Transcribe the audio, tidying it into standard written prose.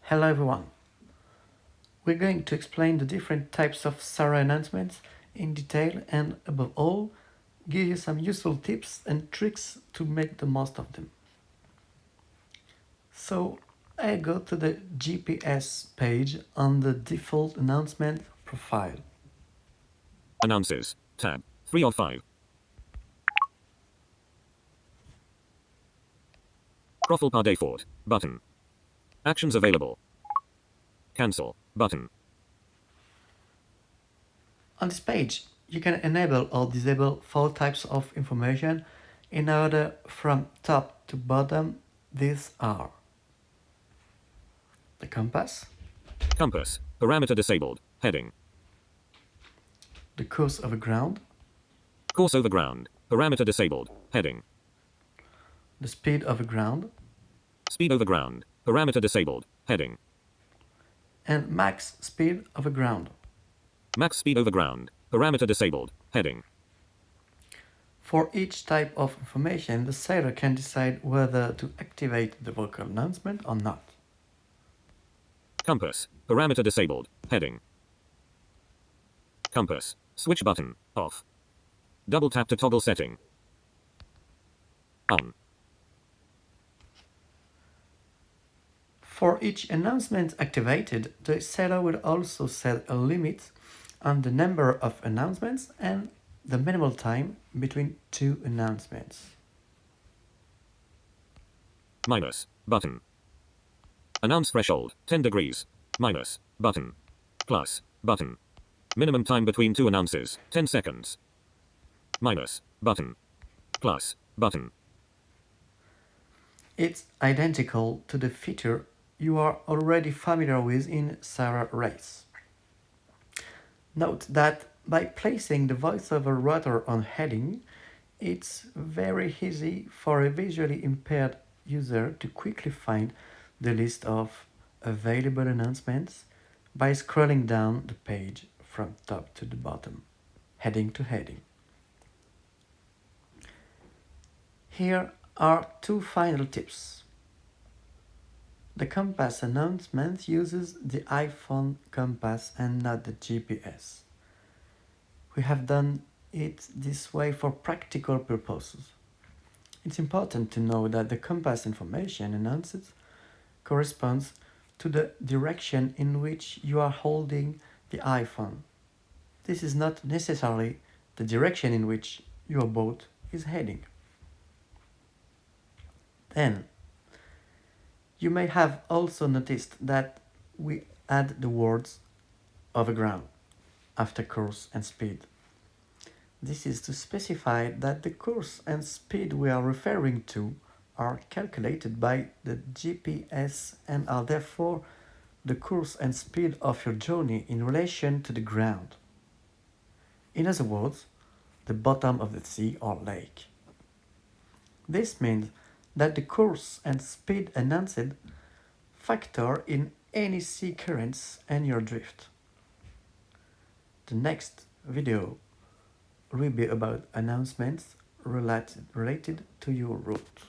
Hello everyone. We're going to explain the different types of Sara announcements in detail and above all, give you some useful tips and tricks to make the most of them. So I go to the GPS page on the default announcement profile. Announces. Tab. 3 of 5. Profile par default. Button. Actions available. Cancel. Button. On this page, you can enable or disable 4 types of information in order from top to bottom. These are the compass, Compass. Parameter disabled. Heading. the course of the ground, Course over ground. Parameter disabled. Heading. the speed of the ground, Speed over ground. Parameter disabled. Heading. and max speed of the ground. Max speed over ground. Parameter disabled. Heading. For each type of information, the sailor can decide whether to activate the vocal announcement or not. Compass. Parameter disabled. Heading. Compass. Switch button. Off. Double tap to toggle setting. On. For each announcement activated, the sailor will also set a limit on the number of announcements and the minimal time between 2 announcements. Minus. Button. Announce threshold. 10 degrees. Minus. Button. Plus. Button. Minimum time between 2 announces. 10 seconds. Minus. Button. Plus. Button. It's identical to the feature you are already familiar with in Sara Race. Note that by placing the voiceover router on heading, it's very easy for a visually impaired user to quickly find the list of available announcements by scrolling down the page from top to the bottom, heading to heading. Here are 2 final tips. The compass announcement uses the iPhone compass and not the GPS. We have done it this way for practical purposes. It's important to know that the compass information announced corresponds to the direction in which you are holding the iPhone. This is not necessarily the direction in which your boat is heading. Then, you may have also noticed that we add the words over ground after course and speed. This is to specify that the course and speed we are referring to are calculated by the GPS and are therefore the course and speed of your journey in relation to the ground. In other words, the bottom of the sea or lake. This means that the course and speed announced factor in any sea currents and your drift. The next video will be about announcements related to your route.